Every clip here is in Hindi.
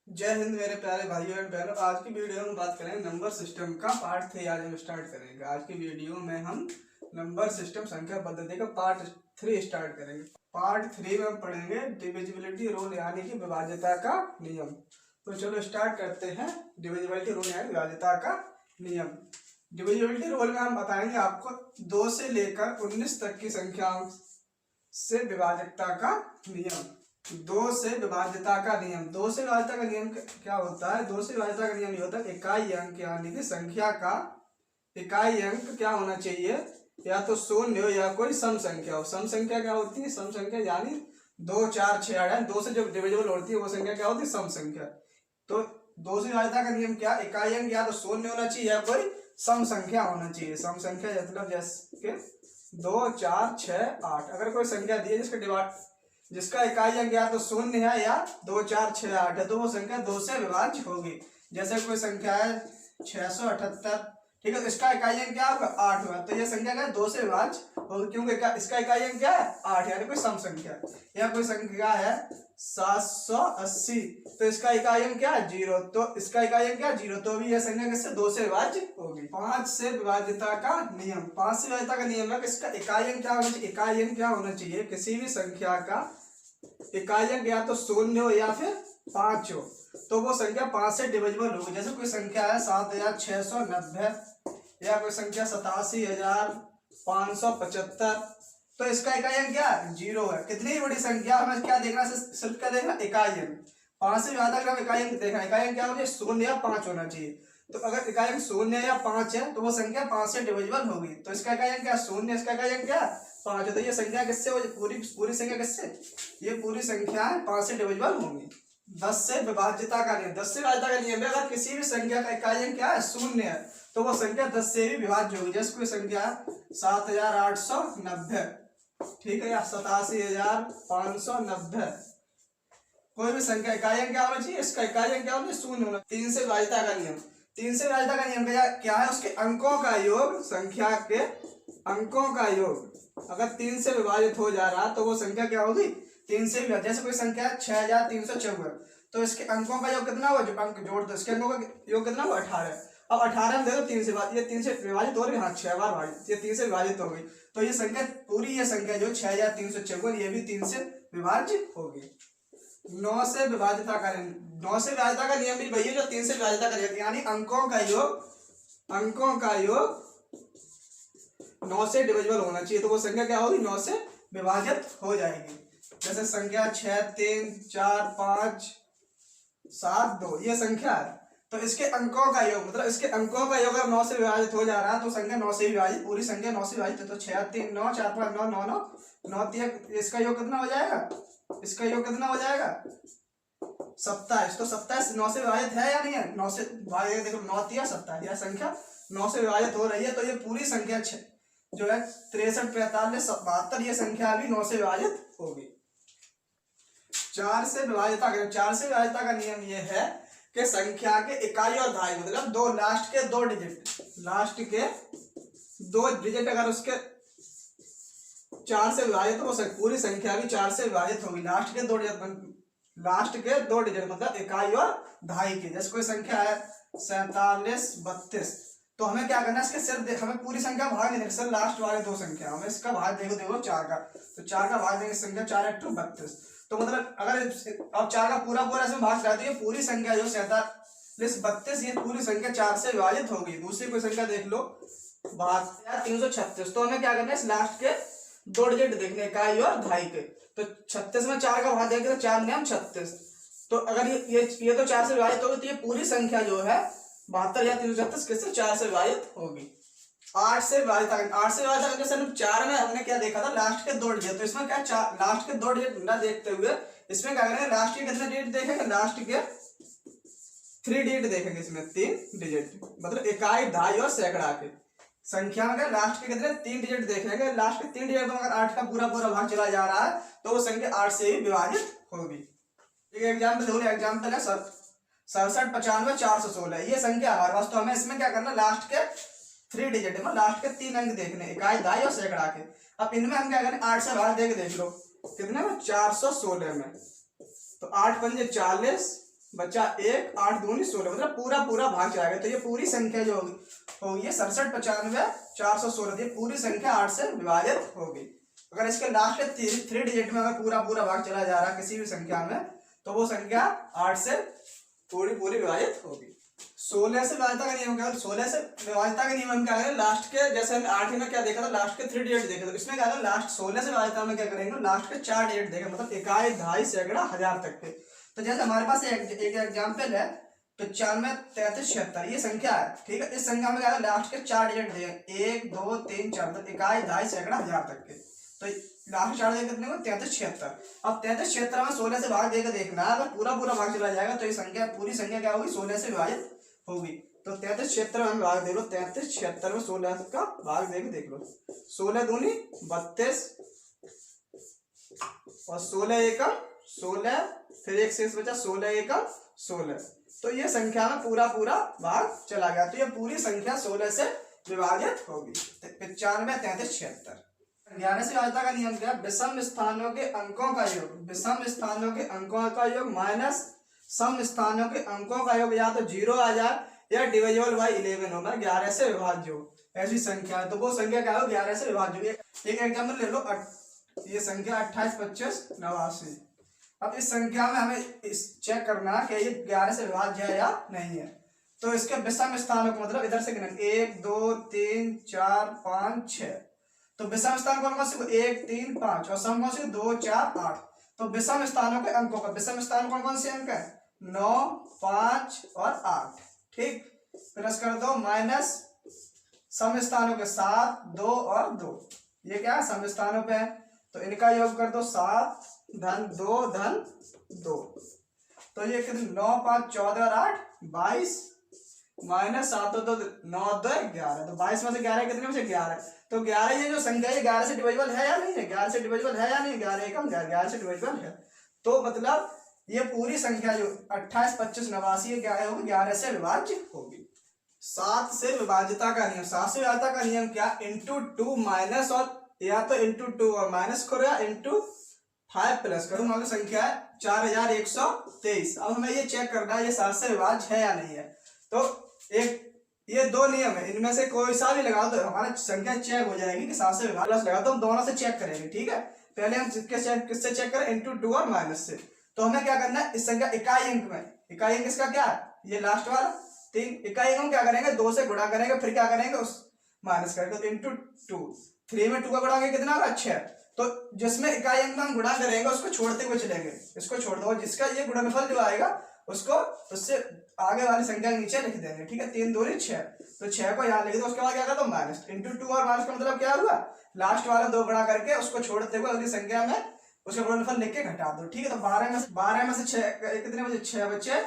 जय हिंद मेरे प्यारे भाइयों एंड बहनों। आज की वीडियो में बात करेंगे नंबर सिस्टम का पार्ट 3। आज हम स्टार्ट करेंगे। आज की वीडियो में हम नंबर सिस्टम संख्या पद्धति का पार्ट 3 स्टार्ट करेंगे। पार्ट 3 में हम पढ़ेंगे डिविजिबिलिटी रूल यानी कि विभाज्यता का नियम। तो चलो स्टार्ट करते हैं। डिविजिबिलिटी रूल यानी विभाज्यता का नियम। डिविजिबिलिटी रूल में हम बताएंगे आपको 2 से लेकर 19 तक की संख्याओं से विभाज्यता का नियम। 2 से विभाज्यता का नियम। 2 से विभाज्यता का नियम क्या होता है? 2 से विभाज्यता का नियम ये होता है इकाई अंक यानी कि संख्या का इकाई अंक क्या होना चाहिए, या तो शून्य हो या कोई सम संख्या हो। सम संख्या क्या होती है? सम संख्या यानी 2, 4, 6, 8 2 से जो डिविजिबल होती है वो संख्या क्या होती है? सम संख्या। तो 2 से विभाज्यता का नियम क्या? इकाई अंक या तो शून्य होना चाहिए या कोई सम संख्या होना चाहिए। सम संख्या मतलब जैसे 2, 4, 6, 8 अगर कोई संख्या दी है जिसका इकाई अंक या तो शून्य है या 2, 4, 6, 8 है, तो वो संख्या 2 से विभाज्य होगी। जैसे कोई संख्या है 678, ठीक है, तो इसका इकाई अंक क्या होगा? 8 होगा, तो ये संख्या क्या है? 2 से विभाज्य होगी, क्योंकि इसका इकाई अंक क्या है? 8 यानी कोई सम संख्या। या कोई संख्या है 780, तो इसका इकाई अंक क्या है? 0, तो इसका इकाई अंक क्या है? 0, तो भी यह संख्या किससे? 2 से विभाज्य होगी। 5 से विभाज्यता का नियम। 5 से विभाज्यता का नियम है कि इसका इकाई अंक क्या होना चाहिए? इकाई अंक क्या होना चाहिए? किसी भी संख्या का इकाई अंक या तो शून्य हो या फिर 5 हो, तो वो संख्या 5 से डिविजिबल होगी। जैसे कोई संख्या है 7690 या कोई संख्या 87575, तो इसका इकाई अंक क्या है? 0 है। कितनी बड़ी संख्या हमें क्या देखना? सिर्फ क्या देखना? इकाई अंक। 5 से ज्यादा अगर इकाई अंक देखना, इकाई अंक क्या होना चाहिए? 0 या 5 होना चाहिए। तो अगर इकाई अंक 0 या 5 है तो वो संख्या 5 से डिविजिबल होगी। तो इसका इकाई अंक क्या? 0, इसका इकाई अंक क्या? 5 है। तो ये संख्या किससे हो? पूरी संख्या किससे? ये पूरी संख्या 5 से डिविजिबल होंगी। 10 से विभाज्यता का नियम। 10 से विभाज्यता का नियम है अगर किसी भी संख्या का इकाई अंक क्या है? 0 है, तो वो संख्या 10 से भी विभाज्य होगी। जैसे कोई संख्या 7890, ठीक है, या 87590, कोई भी संख्या इकाई अंक क्या होना चाहिए? इसका इकाई अंक क्या होना चाहिए? 0 होना। 3 से विभाज्यता का नियम। 3 से विभाज्यता का नियम क्या है? उसके अंकों का योग, संख्या के अंकों का योग अगर 3 से विभाजित हो जा रहा तो वो संख्या क्या होगी? 3 से विभाजित। जैसे कोई संख्या 6354, तो इसके अंकों का योग कितना हुआ? जो अंक जोड़ दो, इसके अंकों का योग कितना हुआ? 18। अब 18 में देखो 3 से ये 3 से विभाजित हो रही है, हाँ 6 बार विभाजित, ये 3 से विभाजित हो गई। तो ये संख्या पूरी, ये संख्या जो 6354, ये भी 3 से विभाजित होगी। 9 से विभाज्यता का नियम। 9 से विभाज्यता का नियम भी वही है जो 3 से विभाज्यता का नियम, यानी अंकों का योग 9 से डिविजिबल होना चाहिए, तो वो संख्या क्या होगी? 9 से विभाजित हो जाएगी। जैसे संख्या 6, 3, 4, 5, 7, 2 ये संख्या है, तो इसके अंकों का योग मतलब इसके अंकों का योग अगर 9 से विभाजित हो जा रहा है तो संख्या 9 से विभाजित, पूरी संख्या 9 से विभाजित है। तो 6, 3, 9, 4, 5, 9, 9, 9, 9, 3, इसका योग कितना हो जाएगा? इसका योग कितना हो जाएगा? 27। तो 27 9 से विभाजित है या नहीं है? 9 से विभाजित, देखो 9, 3, 27, यह संख्या 9 से विभाजित हो रही है। तो ये पूरी संख्या जो है 63, 45, 72, ये संख्या भी 9 से विभाजित होगी। 4 से विभाज्यता का 4 से विभाज्यता का नियम ये है कि संख्या के इकाई और दहाई मतलब दो लास्ट के 2 डिजिट अगर उसके 4 से विभाजित, तो पूरी संख्या भी 4 से विभाजित होगी। लास्ट के 2 डिजिट मतलब इकाई और दहाई के। जैसे कोई संख्या है 47, 32, तो हमें क्या करना है? इसके सिर्फ हमें पूरी संख्या भाग नहीं देना, सिर्फ लास्ट वाले 2 संख्या हमें इसका भाग देखो 4 का, तो 4 का भाग देंगे संख्या 4 × 32। तो मतलब अगर अब 4 का पूरा इसमें भाग करा, तो ये पूरी संख्या जो 47, 32, ये पूरी संख्या 4 से विभाजित होगी। दूसरी कोई संख्या देख लो 336, तो हमें क्या करना है? इस लास्ट के 2 डिजिट देखने, इकाई और दहाई के। तो 36 में 4 का भाग देंगे तो 4 × 36, तो अगर ये तो 4 से विभाजित होगी, तो ये पूरी संख्या जो है 72 या 336 किससे? 4 से विभाजित होगी। 8 से विभाजित 4 में हमने क्या देखा था? लास्ट के 2 डिजिट। तो इसमें क्या लास्ट के 2 डिजिट ना देखते हुए इसमें क्या करेंगे? लास्ट के कितने डिजिट देखेंगे? लास्ट के 3 डिजिट देखेंगे। इसमें 3 डिजिट मतलब इकाई, दहाई और सैकड़ा के संख्या में लास्ट के कितने? 3 डिजिट देखेंगे। लास्ट के 3 डिजिट में अगर 8 का पूरा भाग चला जा रहा है तो वो संख्या 8 से ही विभाजित होगी। एक एग्जाम्पल है 67, 95, 416, ये संख्या हमारे पास। तो हमें इसमें क्या करना? लास्ट के 3 डिजिट है, लास्ट के 3 अंक देखने, इकाई, दहाई और सैकड़ा के। अब इनमें हम क्या करें? 8 से भाग देख लो कितने में? 416 में। तो 8 × 5 = 40, बचा 1, 8 दूनी 16, मतलब पूरा पूरा भाग चला गया। तो ये पूरी संख्या जो होगी ये 67, 95, 416, ये पूरी संख्या 8 से विभाजित होगी। अगर इसके लास्ट के 3 डिजिट में अगर पूरा पूरा भाग चला जा रहा है किसी भी संख्या में, तो वो संख्या 8 से पूरी पूरी विभाजित होगी। 16 से विभाजिता का नियम क्या है? 16 से विभाजिता का नियम क्या है? लास्ट के, जैसे हमने 8 में क्या देखा था, लास्ट के 3 डिजिट देखे थे, इसमें क्या है, लास्ट 16 से विभाजिता में क्या करेंगे, लास्ट के 4 डिजिट देखे, मतलब इकाई, दहाई, सैकड़ा, हजार तक के। तो जैसे हमारे पास एक एग्जाम्पल है 95, 33, 76, ये संख्या है, ठीक है। इस संख्या में क्या है, लास्ट के 4 डिजिट दिए, 1, 2, 3, 4, मतलब इकाई, दहाई, सैकड़ा, हजार तक के। तो लास्ट 4 डिजिट कितने हुए? 33, 76। अब 33, 76 में 16 से भाग देकर देखना, अगर पूरा पूरा भाग चला जाएगा तो ये संख्या, पूरी संख्या क्या होगी, 16 से विभाजित होगी। तो 33, 76 में भाग दे लो, 33, 76 में 16 का भाग देख लो, 16 दूनी 32 और 16 एकम 16, फिर एक शेष बचा 16 एकम 16। तो ये संख्या में पूरा पूरा भाग चला गया, तो ये पूरी संख्या 16 से विभाजित होगी। 95, 33, 76। 11 से विभाजिता का नियम क्या है? विषम स्थानों के अंकों का योग, विषम स्थानों के अंकों का योग माइनस सम स्थानों के अंकों का योग, या तो 0 आ जाए या डिविजिबल बाई 11 होगा, 11 से विभाज्य हो, ऐसी संख्या है। तो वो संख्या क्या हो? 11 से विभाज्य। एक एग्जाम्पल ले लो, ये संख्या 28, 25, 89। अब इस संख्या में हमें इस चेक करना है कि ये 11 से विभाज्य है या नहीं है। तो इसके विषम स्थानों को, मतलब इधर से गिनेंगे 1, 2, 3, 4, 5, 6। तो विषम स्थान कौन कौन से? 1, 3, 5, और सम कौन से? 2, 4, 8। तो विषम स्थानों के अंकों का, विषम स्थान कौन कौन से अंक है? 9, 5 और 8, ठीक। प्लस कर दो माइनस सम स्थानों के 7, 2 और 2, ये क्या है, सम स्थानों पे है, तो इनका योग कर दो 7 धन 2 धन 2। तो ये कितने? 9, 5, 14 और 8, 22 माइनस 7, 2, 9, 2, 11। तो 22 में से 11 कितने में से 11। तो 11 ये जो संख्या है 11 से डिविजिबल है या नहीं है? 11 से डिविजिबल है या नहीं? 11 एकम 11 से डिविजिबल है। तो मतलब ये पूरी संख्या जो 28, 25, 89 ये क्या होगी? 11 से विभाज्य होगी। 7 से विभाज्यता का नियम, 7 से विभाज्यता का नियम क्या? इंटू 2 माइनस, और या तो इंटू 2 और माइनस करो, या इंटू 5 प्लस करो। मान लो संख्या है 4123। अब हमें ये चेक करना है ये 7 से विभाज्य है या नहीं है। तो एक ये 2 नियम है, इनमें से कोई सा भी लगाओ तो हमारा संख्या चेक हो जाएगी कि 7 से विभाज्य। प्लस लगा तो हम दोनों से चेक करेंगे, ठीक है। पहले हम किससे चेक करें? इंटू 2 और माइनस से। तो हमें क्या करना है, इस संख्या इकाई अंक में, इकाई अंक इसका क्या है? ये लास्ट वाला 3। इकाई अंक क्या करेंगे? 2 से गुणा करेंगे, फिर क्या करेंगे? उस माइनस करेंगे, तो इंटू 2। 3 में 2 का गुणा कितना होगा? 6। तो जिसमें इकाई अंक में हम गुणा करेंगे उसको छोड़ते हुए चलेंगे, इसको छोड़ दो, जिसका ये गुणनफल जो आएगा उसको उससे आगे वाली संख्या के नीचे लिख देंगे, ठीक है। 3 दूनी 6, तो 6 को यहाँ लिख दो, उसके बाद क्या कर दो? माइनस। इंटू 2 और माइनस का मतलब क्या हुआ? लास्ट वाला 2 गुणा करके उसको छोड़ते हुए अगली संख्या में उसका गुणनफल लिख के घटा दो, ठीक है। तो 12 में से 6 कितने बचे? 6 बचे,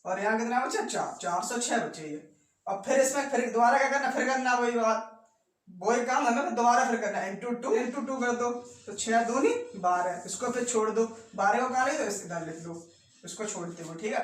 और यहाँ कितना बचे? 4, 406 बचे ये। अब फिर इसमें फिर दोबारा क्या करना? फिर करना वही बात, वही काम हमें दोबारा फिर करना है। इंटू 2 कर दो, तो 6 दूनी 12, इसको फिर छोड़ दो, 12 को कहाँ लिख दो? इधर लिख दो, इसको छोड़ते हुए, ठीक है।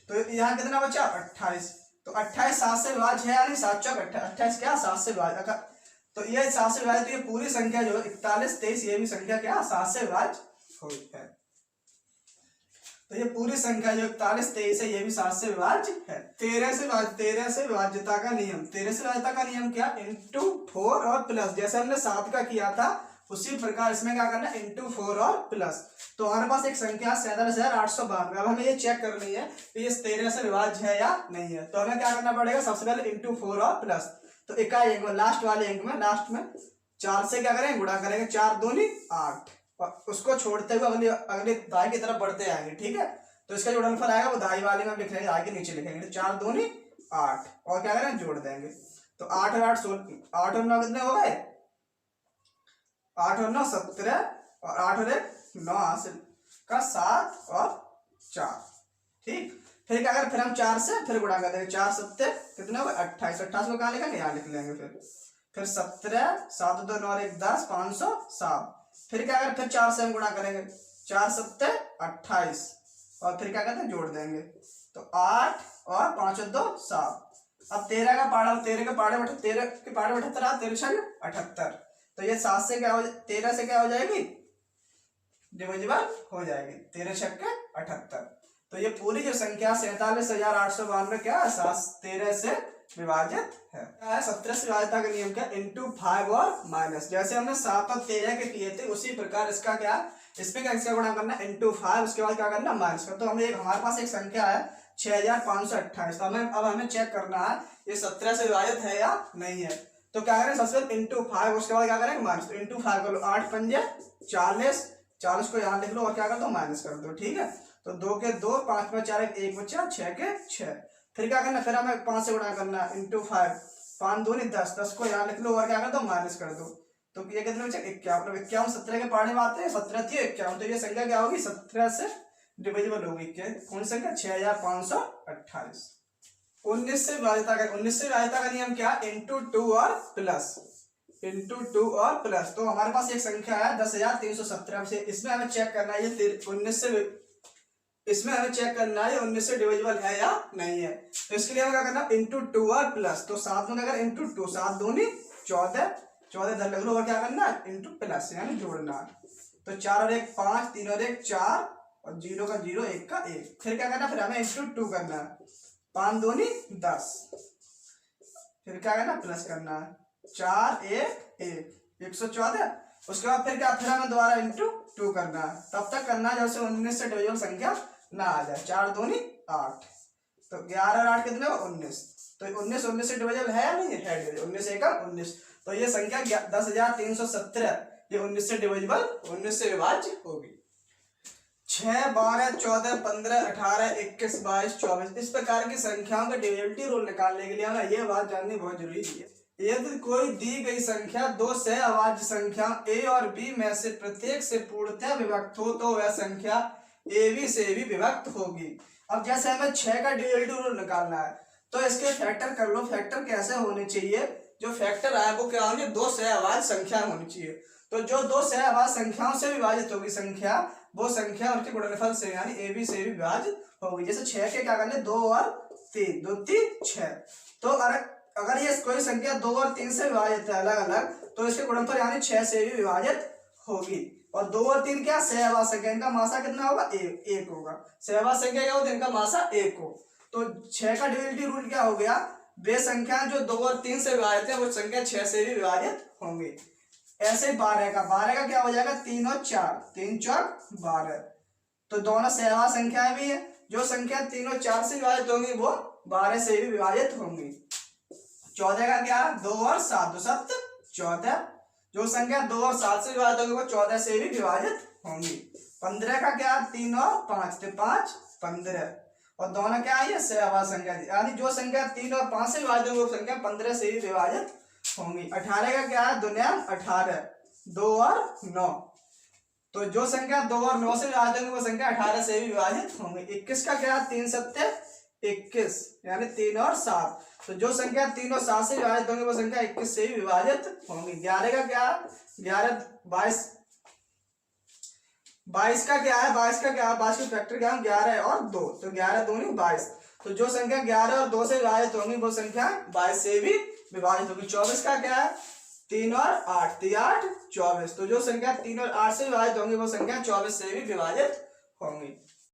तो यहाँ कितना बचा? 28। तो 28 7 से विभाज्य है या नहीं? 7 चौक 28 क्या? 7 से विभाज्य। तो ये 7 से विभाज्य, तो ये पूरी संख्या जो है 41, 23, ये भी संख्या क्या? 7 से विभाज्य हुई है। तो ये पूरी संख्या जो 41, 23 है, ये भी 7 से विभाज्य है। 13 से विभाज्यता का नियम, 13 से विभाज्यता का नियम क्या? इंटू 4 और प्लस, जैसे हमने 7 का किया था उसी प्रकार इसमें क्या करना है? इंटू 4 और प्लस। तो हमारे पास एक संख्या 47,892। अब हमें ये चेक करनी है कि ये 13 से विभाज्य है या नहीं है। तो हमें क्या करना पड़ेगा? सबसे पहले इंटू 4 और प्लस। तो इकाई अंक में, लास्ट वाले अंक में, लास्ट में 4 से क्या करेंगे? गुणा करेंगे, 4 दूनी 8, और उसको छोड़ते हुए अगले दाई की तरफ बढ़ते आएंगे, ठीक है। तो इसका जो गुणनफल आएगा वो दाई वाले में लिख लेंगे, दाई के नीचे लिखेंगे। 4 दूनी 8, और क्या करेंगे? जोड़ देंगे। तो 8 और 8 16, 8 और 9 कितने हो गए? 8 और 9 17, और 8 और 1 9 हासिल का 7 और 4, ठीक। फिर क्या करें? फिर हम 4 से फिर गुणा कर देंगे, 4 7 कितने हो गए? 28। 28 को कहाँ लिखेंगे? यहाँ लिख लेंगे। फिर 17, 7 2 9 और 1 10, 507। फिर क्या करें? फिर 4 से हम गुणा करेंगे, 4 7 28, और फिर क्या करते हैं? जोड़ देंगे, तो 8 और 5 और 2 7। अब 13 का पाड़ा, 13 के पाड़े में 78, 13 6 78। तो ये 7 से क्या हो, 13 से क्या हो जाएगी? डिविजिबल हो जाएगी, 13 6 78। तो ये पूरी जो संख्या 47,892 क्या है 13 से विभाजित है। 17 से विभाजित का नियम क्या इंटू 5 और माइनस, जैसे हमने 7 और 13 के किए थे उसी प्रकार इसका क्या इसमें क्या इसका गुणा करना इंटू 5, उसके बाद क्या करना माइनस का। तो हमें हमारे पास एक संख्या है 6528, तो हमें चेक करना है ये 17 से विभाजित है या नहीं है। तो क्या करें सबसे पहले इंटू 5, उसके बाद क्या करेंगे माइनस। तो इंटू 5 कर लो, 8 पंजे 40, 40 को यहाँ लिख लो और क्या कर दो माइनस कर दो, ठीक है। तो 2 के 2, 5 में 4 1 बचा, 6 के 6। फिर क्या करना, फिर हमें 5 से गुणा करना इंटू 5, 5 दूनी 10, 10 को यहाँ लिख लो और क्या कर दो माइनस कर दो। तो ये कितने बचे 51, 51 17 के पढ़ने में आते हैं, 17 थी 51, तो ये संख्या क्या होगी 17 से डिविजिबल होगी। कौन संख्या 6528। 19 से विभाजिता का नियम क्या इंटू 2 और प्लस, इंटू 2 और प्लस। तो हमारे पास एक संख्या है 10,317 से, इसमें हमें चेक करना है ये 19 से, इसमें हमें चेक करना है 19 से डिविजिबल है या नहीं है। तो इसके लिए हमें क्या करना इंटू 2 और प्लस। तो 7 में अगर इंटू 2, 7 दूनी 14, 14 इधर लग लो और क्या करना इंटू प्लस यानी जोड़ना। तो 4 और 1 5, 3 और 1 4 और 0 का 0 1 का 1। फिर क्या करना, फिर हमें इंटू 2 करना है, 5 दूनी 10, फिर क्या करना प्लस करना है, 4 1 1 114। उसके बाद फिर क्या, फिर हमें दोबारा इंटू 2 करना है, तब तक करना है जब से 19 से डिविजिबल संख्या ना आ जाए। 4 दूनी 8, तो 11 और 8 कितने हो 19। तो 19 से डिविजिबल है या नहीं है, 19 1 19। तो ये संख्या 10,317 ये 19 से डिविजिबल 19 से विभाज्य होगी। 6 12 14 15 18 21 22 24 इस प्रकार की संख्याओं का डिविजिबिलिटी रूल निकालने के लिए हमें यह बात जाननी बहुत जरूरी है। यदि कोई दी गई संख्या दो सहअभाज्य संख्या ए और बी में से प्रत्येक से पूर्णतः विभक्त हो तो वह संख्या ए बी से भी विभक्त होगी। अब जैसे हमें 6 का डिविजिबिलिटी रूल निकालना है तो इसके फैक्टर कर लो। फैक्टर कैसे होने चाहिए, जो फैक्टर आए वो क्या होंगे, दो सहअभाज्य संख्या होनी चाहिए। तो जो दो सहअभाज्य संख्याओं से विभाजित होगी संख्या, वो संख्या उनके गुणनफल से यानी ए बी से भी विभाजित होगी। जैसे 6 के क्या करने 2 और 3, 2 3 6। तो अगर ये कोई संख्या 2 और 3 से विभाजित है अलग अलग, तो इसके गुणनफल यानी 6 से भी विभाजित होगी। और 2 और 3 क्या सहअभाज्य संख्या, इनका मासा कितना होगा 1 होगा। सहअभाज्य संख्या क्या होती है, इनका मासा 1 हो। तो 6 का डिविजिबिलिटी रूल क्या हो गया, वे संख्या जो 2 और 3 से विभाजित है वो संख्या 6 से भी विभाजित होंगी। ऐसे 12 का क्या हो जाएगा 3 और 4, 3 4 12। तो दोनों सहअभाज्य संख्याएं भी है, जो संख्या 3 और 4 से विभाजित होंगी वो 12 से भी विभाजित होंगी। 14 का क्या 2 और 7, 2 7 14। जो संख्या 2 और 7 से विभाजित होगी वो 14 से भी विभाजित होंगी। 15 का क्या 3 और 5, 5 15। और दोनों क्या है सहअभाज्य संख्या, यानी जो संख्या 3 और 5 से विभाजित होगी वो संख्या 15 से भी विभाजित होंगी। 18 का क्या है 2 18, 2 और 9। तो जो संख्या 2 और 9 से विभाजित होंगी वो संख्या 18 से भी विभाजित होंगी। 21 का क्या 3 7 21 यानी 3 और 7। तो जो संख्या 3 और 7 से विभाजित होंगी वो संख्या 21 से भी विभाजित होंगी। 11 का क्या 11 22 का क्या है 22 की फैक्टर क्या है 11 और 2, तो 11 दूनी 22। तो जो संख्या 11 और 2 से विभाजित होंगी वो संख्या 22 से भी विभाजित होगी। 24 का क्या है 3 और 8, 3 8 24। तो जो संख्या 3 और 8 से विभाजित होंगी वो संख्या 24 से भी विभाजित होंगी।